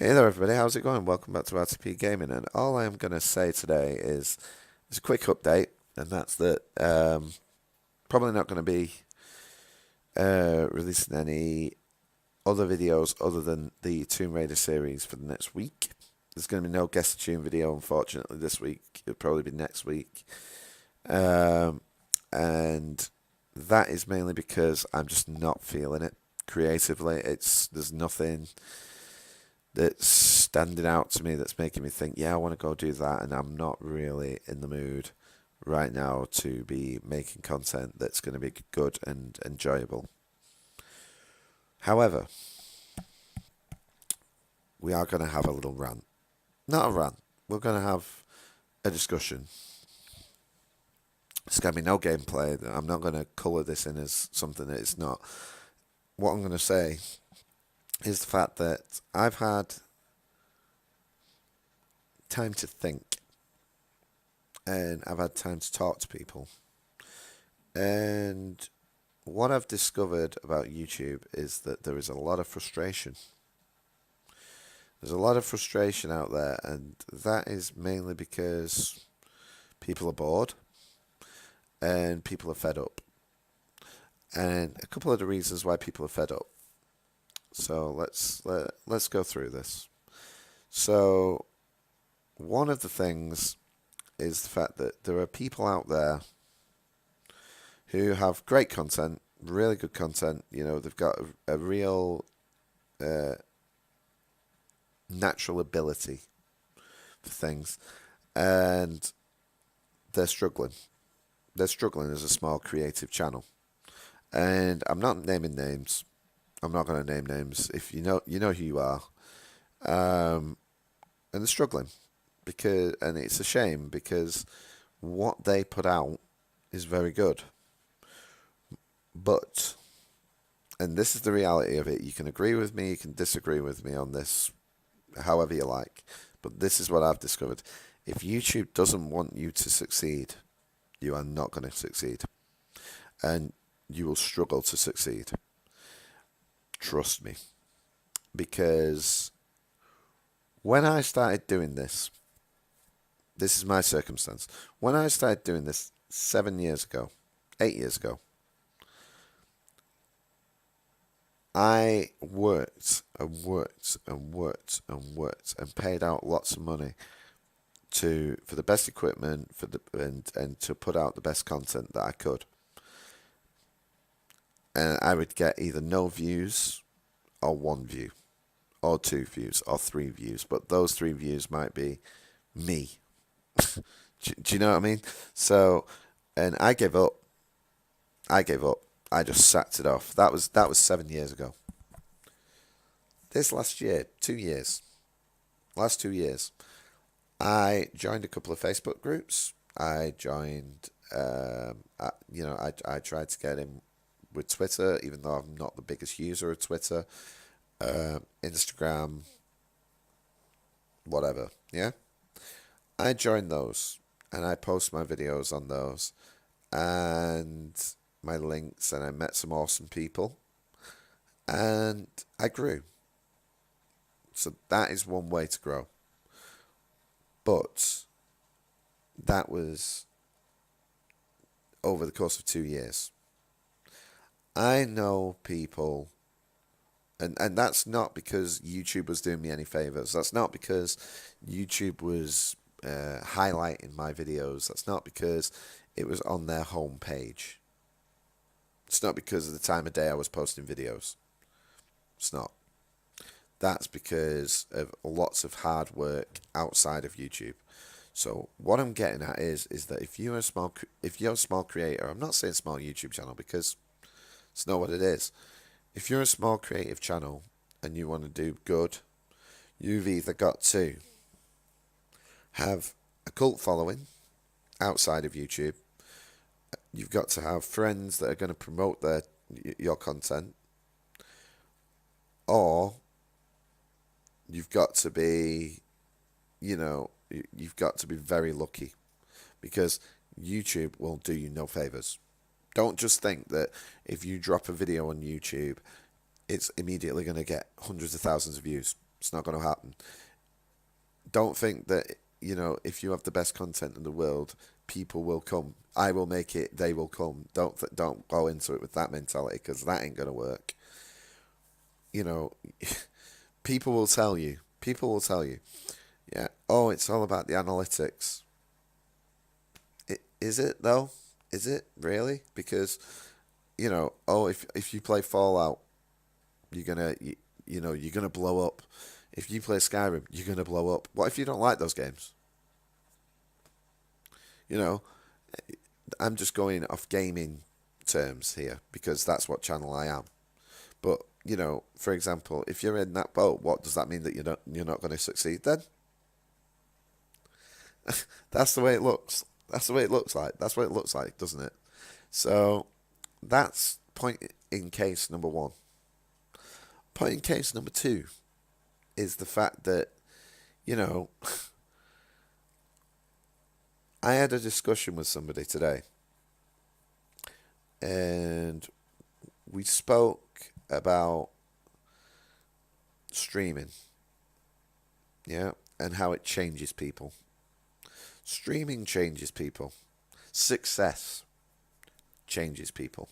Hey there, everybody. How's it going? Welcome back to RTP Gaming. And all I am going to say today is a quick update, and that's that probably not going to be releasing any other videos other than the Tomb Raider series for the next week. There's going to be no guest tune video, unfortunately, this week. It'll probably be next week. And that is mainly because I'm just not feeling it creatively. There's nothing that's standing out to me that's making me think, yeah, I want to go do that, and I'm not really in the mood right now to be making content that's going to be good and enjoyable. However, we are going to have a little rant. Not a rant. We're going to have a discussion. It's going to be no gameplay. I'm not going to colour this in as something that it's not. What I'm going to say is the fact that I've had time to think, and I've had time to talk to people. And what I've discovered about YouTube is that there is a lot of frustration. There's a lot of frustration out there, and that is mainly because people are bored and people are fed up. And a couple of the reasons why people are fed up. So let's go through this. So one of the things is the fact that there are people out there who have great content, really good content. You know, they've got a real natural ability for things, and they're struggling. They're struggling as a small creative channel, and I'm not naming names. I'm not going to name names. If you know who you are, and they're struggling and it's a shame because what they put out is very good. But, and this is the reality of it, you can agree with me, you can disagree with me on this, however you like, but this is what I've discovered. If YouTube doesn't want you to succeed, you are not going to succeed. And you will struggle to succeed. Trust me. Because when I started doing this is my circumstance. When I started doing this 7 years ago, 8 years ago, I worked and worked and worked and worked and paid out lots of money for the best equipment and to put out the best content that I could. And I would get either no views or 1 view or 2 views or 3 views, but those 3 views might be me. do you know what I mean? So, and I gave up. I gave up. I just sacked it off. That was 7 years ago. This last year, 2 years, last 2 years, I joined a couple of Facebook groups. I joined, I tried to get in with Twitter, even though I'm not the biggest user of Twitter. Instagram, whatever, yeah? I joined those, and I post my videos on those, and my links, and I met some awesome people, and I grew. So that is one way to grow. But that was over the course of 2 years. I know people, and that's not because YouTube was doing me any favors. That's not because YouTube was highlighting my videos. That's not because it was on their homepage. It's not because of the time of day I was posting videos. It's not. That's because of lots of hard work outside of YouTube. So what I'm getting at is that if you're a small creator, I'm not saying small YouTube channel because it's not what it is. If you're a small creative channel and you want to do good, you've either got to have a cult following outside of YouTube. You've got to have friends that are going to promote your content, or you've got to be, you've got to be very lucky because YouTube will do you no favors. Don't just think that if you drop a video on YouTube, it's immediately going to get hundreds of thousands of views. It's not going to happen. Don't think that, if you have the best content in the world, people will come. I will make it, they will come. Don't go into it with that mentality, because that ain't going to work. You know, people will tell you. People will tell you. Yeah. Oh, it's all about the analytics. Is it though? Is it really? Because oh, if you play Fallout, you're gonna blow up. If you play Skyrim, you're gonna blow up. What if you don't like those games? You know, I'm just going off gaming terms here because that's what channel I am. But for example, if you're in that boat, what does that mean, that you're not going to succeed then? That's the way it looks. That's the way it looks like. That's what it looks like, doesn't it? So that's point in case number one. Point in case number two is the fact that, you know, I had a discussion with somebody today, and we spoke about streaming, yeah, and how it changes people. Streaming changes people. Success changes people.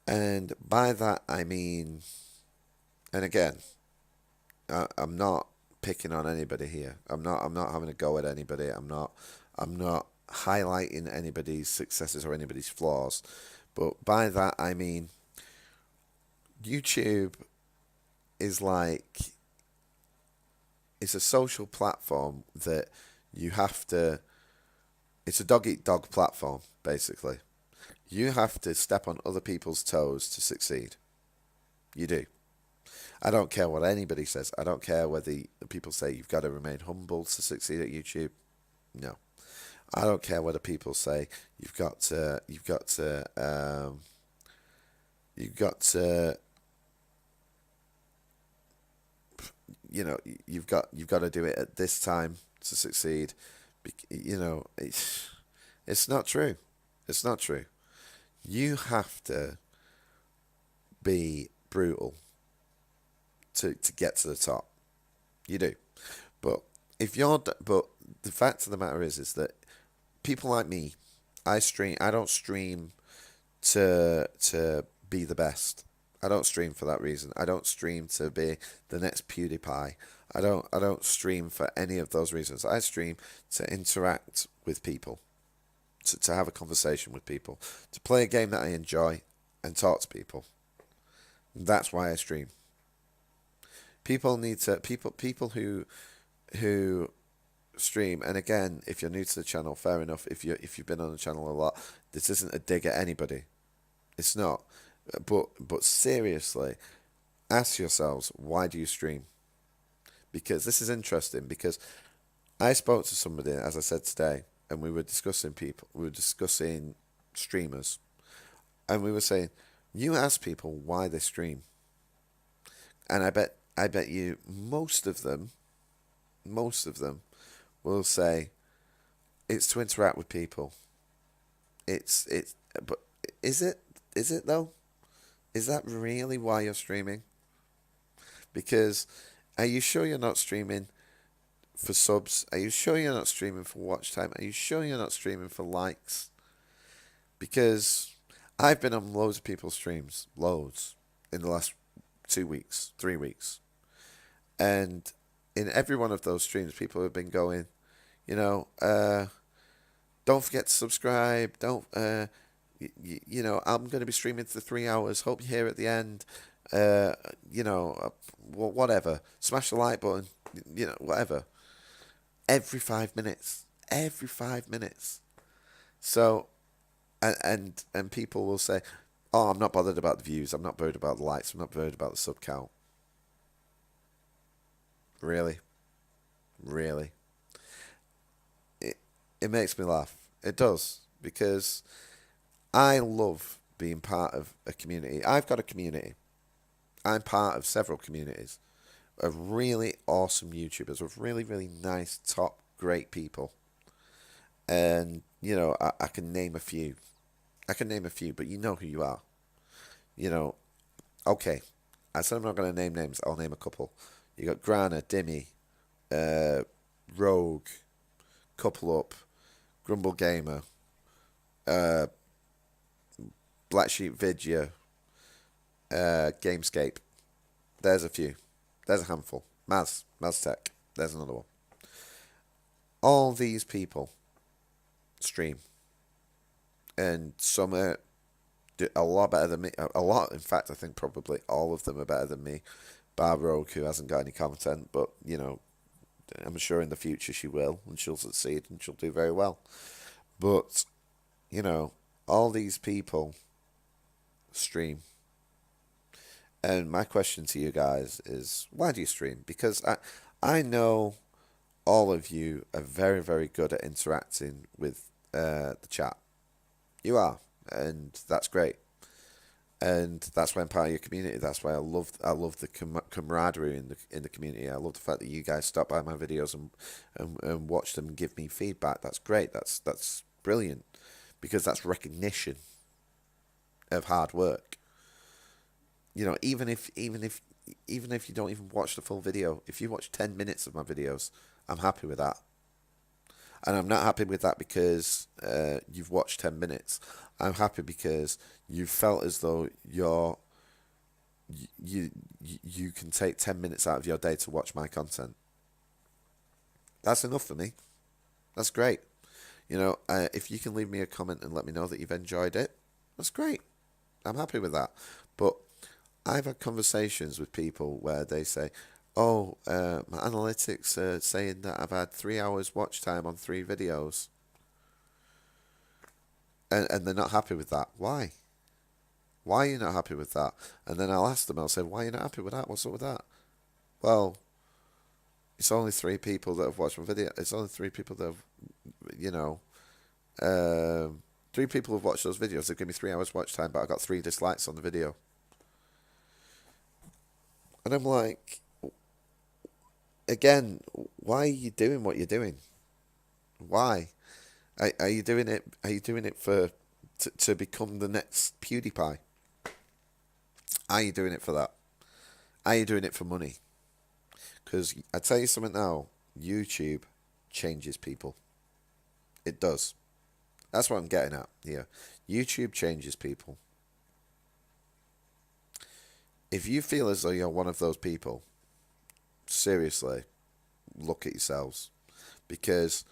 And by that I mean, and again, I'm not picking on anybody here. I'm not having a go at anybody. I'm not highlighting anybody's successes or anybody's flaws. But by that I mean, YouTube is like, it's a social platform that you have to, it's a dog eat dog platform, basically. You have to step on other people's toes to succeed. You do. I don't care what anybody says. I don't care whether people say you've got to remain humble to succeed at YouTube. No. I don't care whether people say you've got to you've got to do it at this time to succeed. It's not true. It's not true. You have to be brutal to get to the top. You do. But but the fact of the matter is that people like me, I don't stream to be the best. I don't stream for that reason. I don't stream to be the next PewDiePie. I don't stream for any of those reasons. I stream to interact with people, to have a conversation with people, to play a game that I enjoy and talk to people. That's why I stream. People who stream, and again, if you're new to the channel, fair enough. If you've been on the channel a lot, this isn't a dig at anybody. It's not. But seriously, ask yourselves, why do you stream? Because this is interesting, because I spoke to somebody, as I said today, and we were discussing streamers, and we were saying, you ask people why they stream, and I bet you most of them will say it's to interact with people. But is it though? Is that really why you're streaming? Because are you sure you're not streaming for subs? Are you sure you're not streaming for watch time? Are you sure you're not streaming for likes? Because I've been on loads of people's streams, loads, in the last 2 weeks, 3 weeks. And in every one of those streams, people have been going, don't forget to subscribe. Don't, I'm going to be streaming for 3 hours. Hope you're here at the end. Whatever. Smash the like button. Whatever. Every 5 minutes. Every 5 minutes. So, and people will say, oh, I'm not bothered about the views. I'm not bothered about the likes. I'm not bothered about the sub count. Really? Really? It makes me laugh. It does. Because I love being part of a community. I've got a community. I'm part of several communities of really awesome YouTubers, of really, really nice, top, great people. And, I can name a few. I can name a few, but you know who you are. Okay, I said I'm not going to name names. I'll name a couple. You got Grana, Dimmy, uh, Rogue, Couple Up, Grumble Gamer, uh, Black Sheep Vidya, Gamescape. There's a few. There's a handful. Maz Tech. There's another one. All these people stream, and some do a lot better than me. A lot, in fact, I think probably all of them are better than me. Bar Rogue, who hasn't got any content, but I'm sure in the future she will, and she'll succeed, and she'll do very well. But you know, all these people stream, and my question to you guys is, why do you stream? Because I know all of you are very, very good at interacting with the chat. You are, and that's great. And that's why I'm part of your community. That's why I love the camaraderie in the community. I love the fact that you guys stop by my videos and watch them and give me feedback. That's great. That's brilliant, because that's recognition of hard work. Even if you don't even watch the full video, if you watch 10 minutes of my videos, I'm happy with that. And I'm not happy with that because you've watched 10 minutes. I'm happy because you felt as though you can take 10 minutes out of your day to watch my content. That's enough for me. That's great. If you can leave me a comment and let me know that you've enjoyed it, that's great. I'm happy with that. But I've had conversations with people where they say, "Oh, my analytics are saying that I've had 3 hours watch time on 3 videos," and they're not happy with that. Why? Why are you not happy with that? And then I'll ask them. I'll say, "Why are you not happy with that? What's up with that?" Well, it's only 3 people that have watched my video. It's only 3 people that have, you know, 3 people have watched those videos. They've given me 3 hours watch time, but I got 3 dislikes on the video. And I'm like, again, why are you doing what you're doing? Why? Are you doing it? Are you doing it to become the next PewDiePie? Are you doing it for that? Are you doing it for money? Because I tell you something now, YouTube changes people. It does. That's what I'm getting at here. YouTube changes people. If you feel as though you're one of those people, seriously, look at yourselves. Because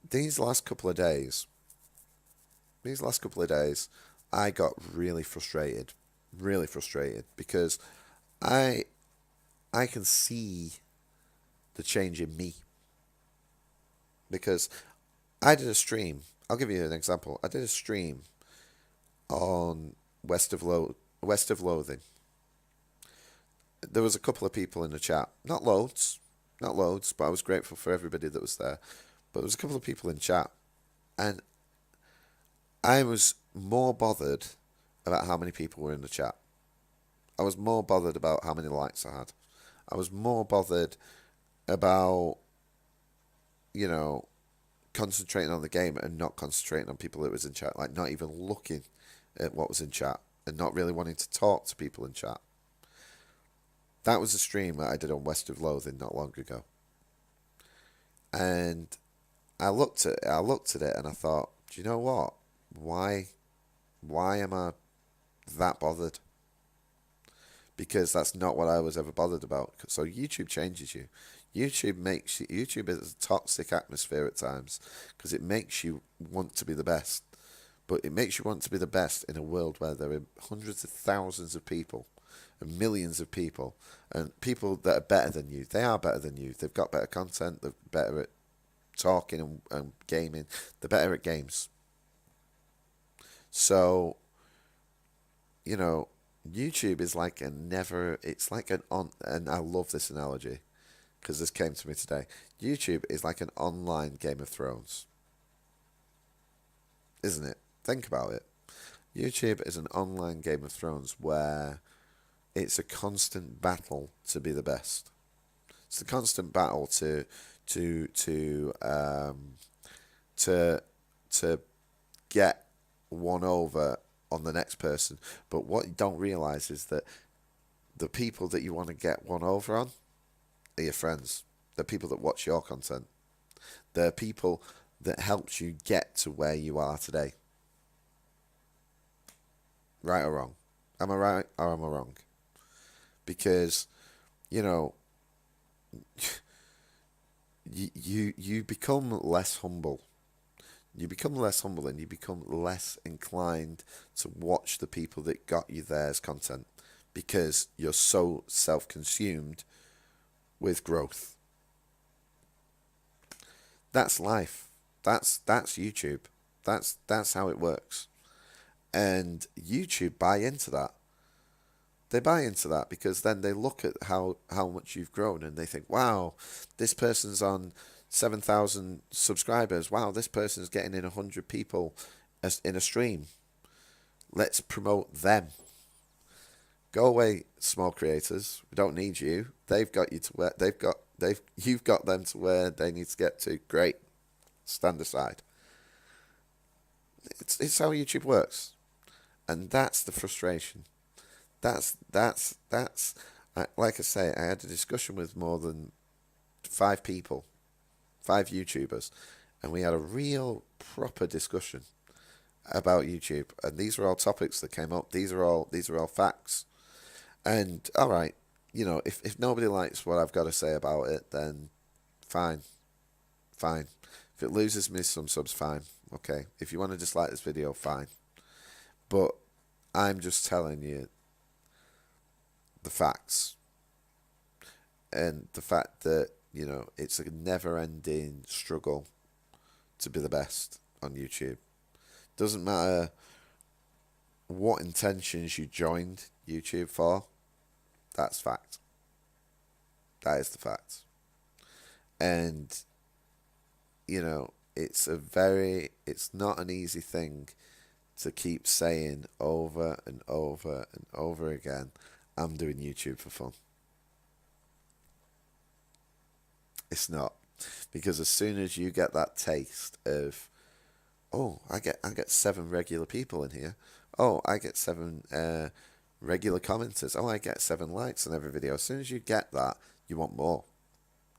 these last couple of days, I got really frustrated. Really frustrated. Because I can see the change in me. Because I did a stream. I'll give you an example. I did a stream on West of Loathing. There was a couple of people in the chat. Not loads, but I was grateful for everybody that was there. But there was a couple of people in chat, and I was more bothered about how many people were in the chat. I was more bothered about how many likes I had. I was more bothered about, concentrating on the game and not concentrating on people that was in chat. Like, not even looking at what was in chat and not really wanting to talk to people in chat. That was a stream that I did on West of Loathing not long ago. And I looked at it and I thought, do you know what? Why am I that bothered? Because that's not what I was ever bothered about. So YouTube changes you. YouTube is a toxic atmosphere at times because it makes you want to be the best. But it makes you want to be the best in a world where there are hundreds of thousands of people and millions of people and people that are better than you. They are better than you. They've got better content. They're better at talking and gaming. They're better at games. So, YouTube is like it's like and I love this analogy because this came to me today. YouTube is like an online Game of Thrones. Isn't it? Think about it. YouTube is an online Game of Thrones where it's a constant battle to be the best. It's a constant battle to get one over on the next person. But what you don't realize is that the people that you want to get one over on are your friends. The people that watch your content. They're people that helped you get to where you are today. Right or wrong? Am I right or am I wrong? Because, you know, you become less humble. You become less humble and you become less inclined to watch the people that got you there's content because you're so self-consumed with growth. That's life. That's YouTube. That's how it works. And YouTube buy into that. They buy into that because then they look at how much you've grown and they think, wow, this person's on 7,000 subscribers. Wow, this person's getting in 100 people in a stream. Let's promote them. Go away, small creators. We don't need you. They've got you to where you've got them to where they need to get to. Great. Stand aside. It's how YouTube works. And that's the frustration. That's like I say, I had a discussion with more than 5 people, 5 YouTubers, and we had a real proper discussion about YouTube. And these are all topics that came up. These are all facts. And all right, if nobody likes what I've got to say about it, then fine. If it loses me some subs, fine. Okay. If you want to dislike this video, fine. But I'm just telling you the facts. And the fact that, it's a never-ending struggle to be the best on YouTube. Doesn't matter what intentions you joined YouTube for. That's fact. That is the fact. And, it's not an easy thing to keep saying over and over and over again, I'm doing YouTube for fun. It's not. Because as soon as you get that taste of, oh, I get 7 regular people in here. Oh, I get 7 regular commenters. Oh, I get 7 likes on every video. As soon as you get that, you want more.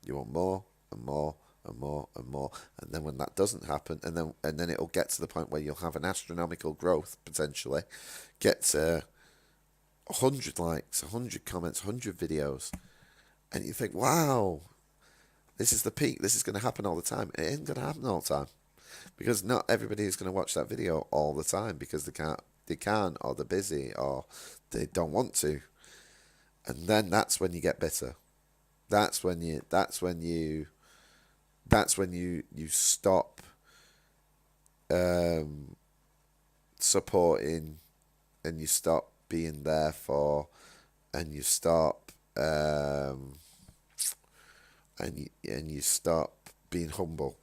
You want more and more and more and more. And then when that doesn't happen, and then it'll get to the point where you'll have an astronomical growth potentially, get to 100 likes, 100 comments, 100 videos, and you think, wow, this is the peak. This is going to happen all the time. It ain't going to happen all the time. Because not everybody is going to watch that video all the time because they can't, or they're busy, or they don't want to. And then that's when you get bitter. That's when you stop supporting, and you stop being there for, and you stop and you stop being humble.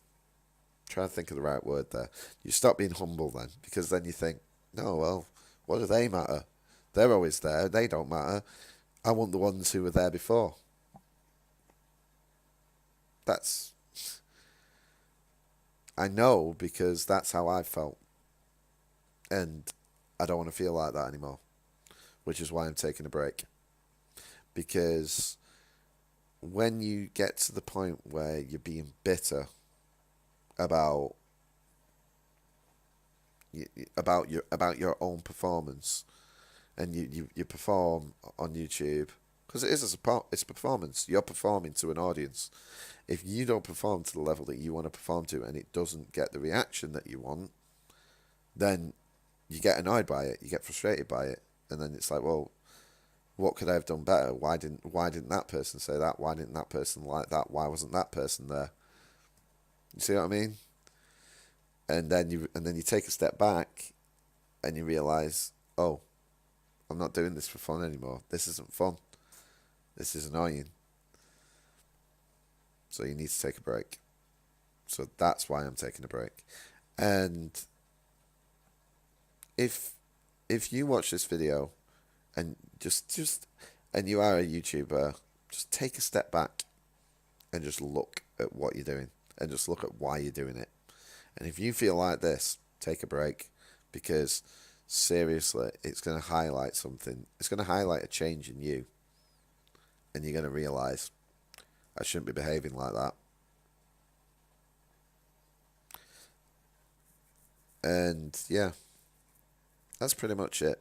Trying to think of the right word there. You stop being humble then, because then you think, no, well, what do they matter? They're always there. They don't matter. I want the ones who were there before. I know, because that's how I felt. And I don't want to feel like that anymore. Which is why I'm taking a break. Because when you get to the point where you're being bitter about your own performance, and you perform on YouTube, because it's a performance. You're performing to an audience. If you don't perform to the level that you want to perform to, and it doesn't get the reaction that you want, then you get annoyed by it. You get frustrated by it, and then it's like, well, what could I have done better? Why didn't that person say that? Why didn't that person like that? Why wasn't that person there? You see what I mean? And then you take a step back, and you realize, oh, I'm not doing this for fun anymore. This isn't fun. This is annoying. So you need to take a break. So that's why I'm taking a break. And if you watch this video and and you are a YouTuber, just take a step back and just look at what you're doing, and just look at why you're doing it. And if you feel like this, take a break, because seriously, it's going to highlight something. It's going to highlight a change in you. And you're going to realise, I shouldn't be behaving like that. And yeah, that's pretty much it.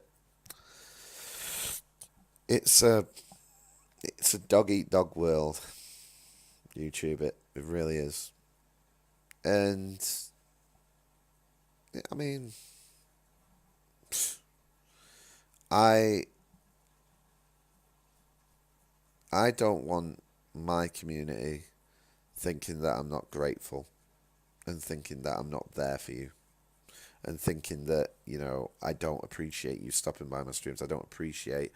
It's a dog eat dog world. YouTube it. It really is. And I mean, I I don't want my community thinking that I'm not grateful and thinking that I'm not there for you and thinking that, I don't appreciate you stopping by my streams. I don't appreciate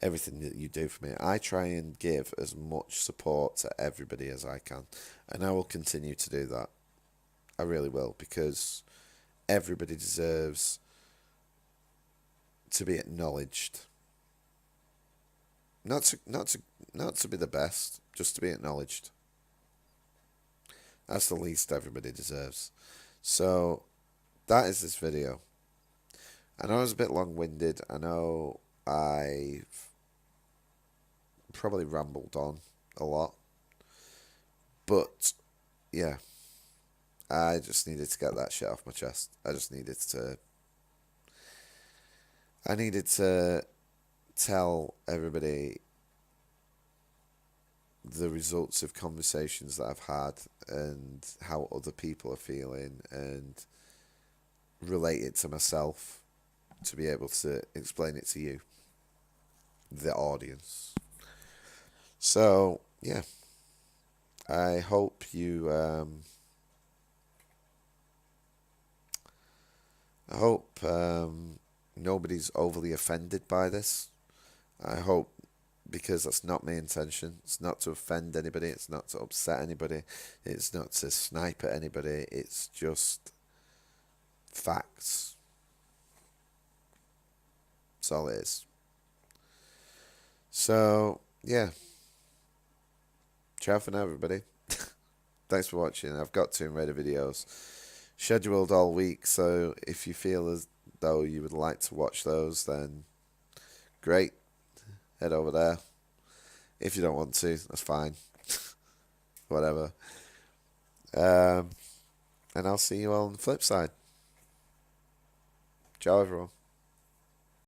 everything that you do for me. I try and give as much support to everybody as I can, and I will continue to do that. I really will, because everybody deserves to be acknowledged. Not to be the best, just to be acknowledged. That's the least everybody deserves. So that is this video. I know I was a bit long-winded. I know I've probably rambled on a lot. But yeah, I just needed to get that shit off my chest. I needed to tell everybody the results of conversations that I've had and how other people are feeling, and relate it to myself to be able to explain it to you, the audience. So yeah, I hope you nobody's overly offended by this. I hope, because that's not my intention. It's not to offend anybody. It's not to upset anybody. It's not to snipe at anybody. It's just facts. That's all it is. So, yeah. Ciao for now, everybody. Thanks for watching. I've got Tomb Raider videos scheduled all week, so if you feel as though you would like to watch those, then great. Head over there. If you don't want to, that's fine. Whatever. And I'll see you all on the flip side. Ciao, everyone.